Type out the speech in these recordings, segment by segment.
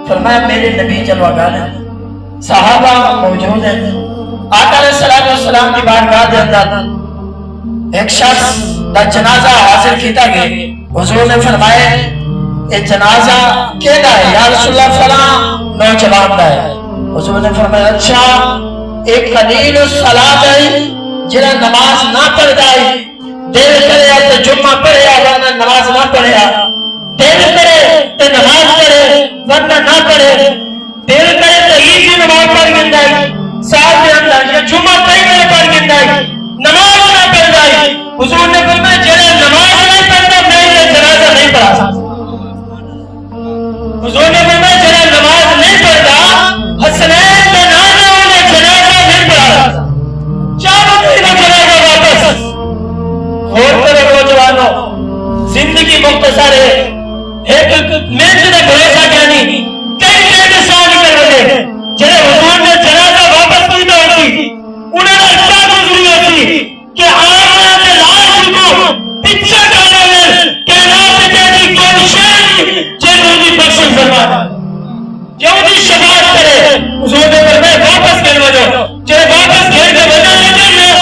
فرمایا میرے نبی جلوہ گاہ ہیں، صحابہ موجود ہیں، آقا علیہ السلام کی بارگاہ دے اندر ایک شخص دا جنازہ حاصل کیتا گئے، حضور نے فرمایا یہ جنازہ کیدا ہے؟ یا رسول اللہ فلاں نوجوان دا ہے۔ حضور نے فرمایا اچھا، ایک قلیل الصلاۃ ہے جنہاں نماز نہ پڑھدا ہے، دیر کرے تے جمعہ پڑھے ورنہ نماز نہ پڑھے، دیر کرے تے نماز پڑھے ورنہ نہ پڑھے، دیر کرے تے عید کی نماز پڑھ گندا ہے، سال دے اندر یا جمعہ کئی بار پڑھ گندا ہے، نماز نہ پڑھدا ہے۔ حضور نے فرمایا جڑا نماز نہیں پڑھتا میں یہ جنازہ نہیں پڑھا سکتا۔ حضور نے فرمایا جڑا نماز نہیں پڑھتا حسنین کے نام نے جنازہ نہیں پڑھا سکتا۔ چاروں دن جنازہ واپس۔ غور کرو نوجوانوں، زندگی مختصر ہے، ایک منٹ کا بھروسہ کیا نہیں، کئی سال نکل رہے جڑے حضور نے جنازہ واپس کیتا ہوتی انہوں نے کیا گزری ہوتی کہ آمنا کے لاش کو پیچھے ڈالے میں کائنات تیری کوئی شے جنہوں کی بخشش فرمانا جو بھی شفاعت کرے۔ حضور نے فرمایا واپس کر وجہ جڑے واپس گھر کے وجہ لگے میں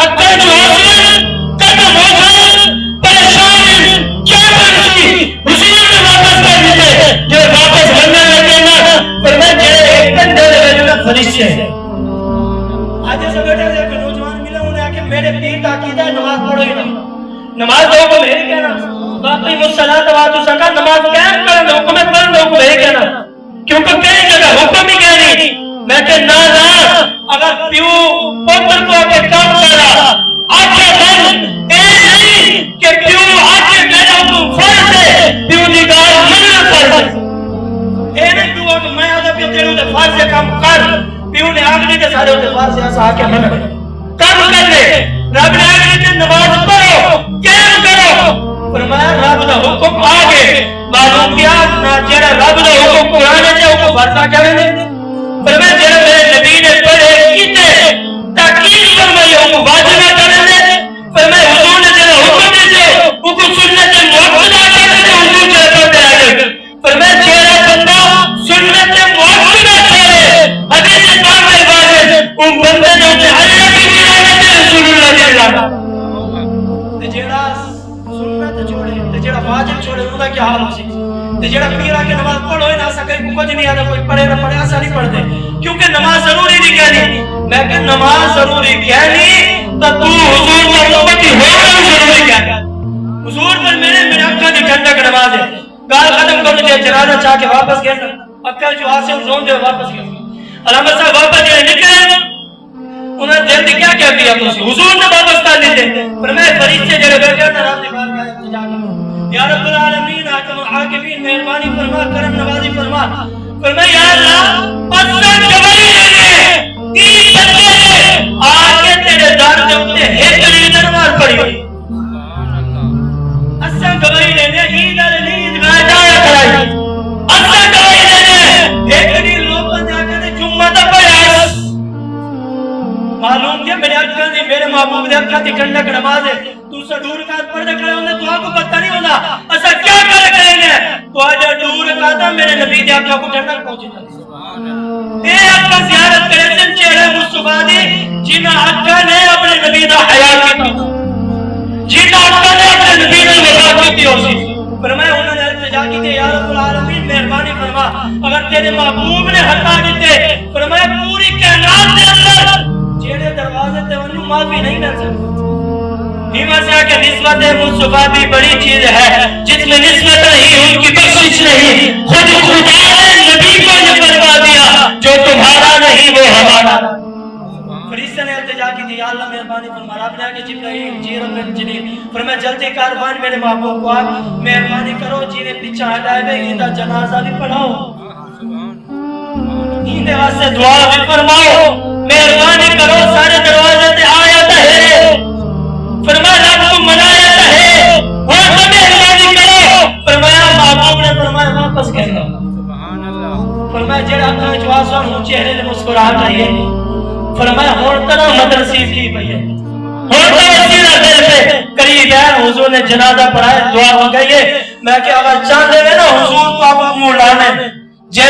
اکڑ جو حاصل قدم ہو جائے پریشان کیا بنتی حضور نے واپس کر دیتے جو واپس بننے لگے نا فرمایا جڑے ایک گھنٹے لگے جو فرشتے ہیں۔ آج ایسا بیٹھا ہے کہ نوجوان ملے انہیں آکے میرے پیر کا عقیدہ ہے نماز پڑھو ہی نہ، نماز دو حکم ہے کہنا باقی مصلاۃ واتو زکات، نماز قائم کرنا حکم ہے، پڑھنا حکم ہے کہنا، کیونکہ کئی جگہ حکم ہی کہنی میں کہ نہ اگر پیو پتر کو آکے کام کرا آکے بن اے نہیں کہ پیو آکے میرا حکم فرض ہے پیو نگاہ منع فرض ہے، اے نہیں پیو آکے میں آدھا پیو تیرے ہوتے فرض ہے کام کر، پیو نے آگے نہیں دے سارے ہوتے فرض ہے ایسا آکے منع کام کر لے، رب نے آگے نہیں نماز پڑھو قائم کرو، فرمایا رب دا حکم آگے معلوم کیا نہ جڑا رب دا حکم قرآن ہے حکم فرضا کرنے، فرمایا جڑا میرے نبی نے پڑھے کیتے تاکید فرمائی حکم واجب کرنے، فرمایا حضور نے جڑا حکم دیتے حکم سنت مؤکدہ کرنے حضور جڑا کرتے آگے، فرمایا جڑا بندہ سنت مؤکدہ چھوڑے حدیث پاک میں واضح ان بندے نے اللہ کی ولایت رسول اللہ کی ولایت جڑا سنت چھوڑے تے جڑا واجب چھوڑے انہاں دا کیا حال ہو سی تے جڑا پیرا کے نماز پڑھو نہ سکے کچھ نہیں آتا کوئی پڑھے نہ پڑھے ایسا نہیں پڑھتے کیونکہ نماز ضروری نہیں کہنی، میں کہ نماز ضروری کہنی تو تو حضور کا امتی ہو ضروری کہنی، حضور پر میرے اکھاں دی ٹھنڈک نماز ہے گال ختم کر دے جنازہ چاہ کے واپس گئے اکھاں جو حاصل رون دے واپس گئے علامہ صاحب واپس جڑے نکلے انہاں دل دی کیا کہہ دیا حضور نے واپس کر دیتے پر میں فرشتے جڑے بیٹھے ہیں رب دی بارگاہ میں جا کے یا رب العالمین حاکم الحاکمین مہربانی فرما کرم نوازی فرما، فرمایا یا اللہ اصلا گواہی دینے تین بندے نے آگے تیرے دار دے اتے ایک عید نماز پڑھی اصلا گواہی دینے عید عید میں جایا کرائی اصلا گواہی دینے ایک عید لوگوں جا کے جمعہ دا بیاس معلوم کیا میرے اکھاں دی میرے محبوب دے اکھاں دی ٹھنڈک نماز ہے تو سے دور کا پردہ کھڑے ہوندے تو آپ کو پتہ نہیں ہوتا اسا کیا کریں گے تو آج دور کا تھا میرے نبی دے اکھاں کو ٹھنڈک پہنچی تھی اے اکھاں زیارت کرے سن چہرے مصطفیٰ دی جنہاں اکھاں نے اپنے نبی دا حیا کیتا جنہاں اکھاں نے اپنے نبی دا وفا کیتی ہو سی فرمایا انہوں نے التجا کی تے یا رب العالمین مہربانی فرما اگر تیرے محبوب نے ہٹا دیتے فرمایا پوری کائنات دے اندر جیڑے دروازے تے انہوں معافی نہیں کر سکتے نیماسیہ کہ نسبت مصطفیٰ بھی بڑی چیز ہے جس میں نسبت نہیں ان کی بخشش نہیں خود خدا نے نبی کو یہ فرما دیا جو تمہارا نہیں وہ ہمارا فرشتے نے التجا کی تھی یا اللہ مہربانی فرما رب نے آگے جبرائیل جی رب الجلیل فرمایا جلدی کاروان میرے محبوب کو آپ مہربانی کرو جنہیں پیچھا ہٹائے ہوئے ایدہ جنازہ بھی پڑھاؤ ایندے واسطے دعا بھی فرماؤ مہربانی کرو سارے دروازے تے آیت ہے فرمایا رب کو منایت ہے اور مہربانی کرو فرمایا محبوب نے فرمایا واپس کہنا فرمایا جڑا اکھاں وچ آنسو ہوں چہرے تے مسکراہٹ آئی ہے فرمایا ہن طرح مدرسی تھی پئی ہے ہن تو وسیلہ دل پہ قریب ہے حضور نے جنازہ پڑھایا دعا ہو گئی ہے میں کہ اگر چاہتے ہیں نا حضور کو آپ منہ لانے جے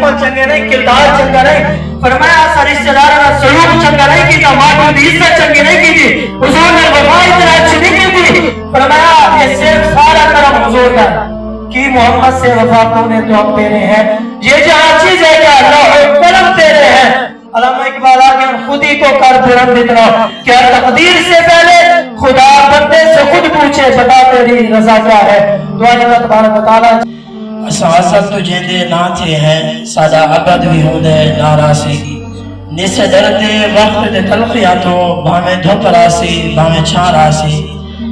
عمل چنگے نہیں، کردار چنگا نہیں، فرمایا سا رشتہ دار کا سلوک چنگا نہیں کیتا، ماں کی عزت چنگی نہیں کی تھی، حضور نے وفا اتنا اچھی نہیں کی تھی، فرمایا یہ صرف سارا کرم حضور کا کہ محمد سے وفا کو نے تو ہم تیرے ہیں، یہ جہاں چیز ہے کہ اللہ کرم تیرے ہیں۔ علامہ اقبال آگے خود ہی کو کر بلند اتنا کیا تقدیر سے پہلے خدا بندے سے خود پوچھے بتا تیری رضا کیا ہے۔ دعا اللہ تبارک و تعالی اساس تو جیندے نہ تھے ہیں سادا ابد بھی ہوندے ناراسی نس درتے وقت دے تلخیاں تو بھامے دھوپ راسی بھامے چھاں راسی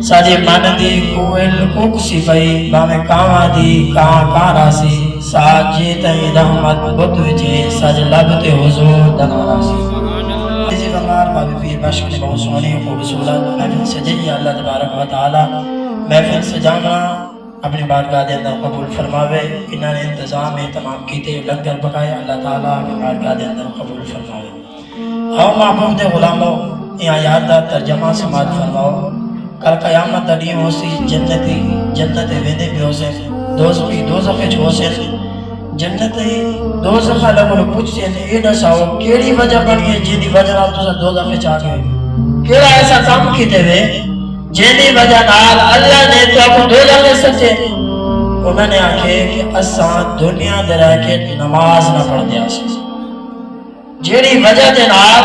ساجے من دی کوئل کوکسی پئی بھامے کاواں دی کاں راسی ساجے تئی رحمت بت وچے ساج لب تے حضور دنا راسی جی بمار بابی پیر بشک نے بہت سونے خوبصورت محفل سجی اللہ تبارک و تعالی محفل سجانا اپنی بارگاہ دے اندر قبول فرماوے، انہوں نے انتظام تمام کیتے لنگر پکائے، اللہ تعالیٰ اپنی بارگاہ دے اندر قبول فرماوے۔ ہاں محبوب دے غلاموں یہ آیات دا ترجمہ سماعت فرماؤ۔ کل قیامت دنی ہو سی جنتی ویندے بھی ہو سے دوزخی دوزخی ہو سے جنتی دوزخ لگو پوچھ سے اے دساؤ کیڑی وجہ بنی ہے جن دی وجہ نال تساں دوزخ چا گئے، کیڑا ایسا کام کیتے ہوئے جنی وجہ نال اللہ نے تو آپ کو دوزخ میں سچے۔ انہوں نے آکھے کہ اساں دنیا دے رہ کے نماز نہ پڑھ دیا سے جیڑی وجہ دے نال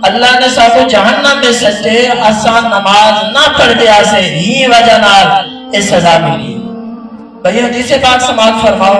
اللہ نے سب کو جہنم میں سچے اساں نماز نہ پڑھ دیا سے ہی وجہ نال اس سزا ملی۔ بھئی حدیث پاک سماعت فرماؤ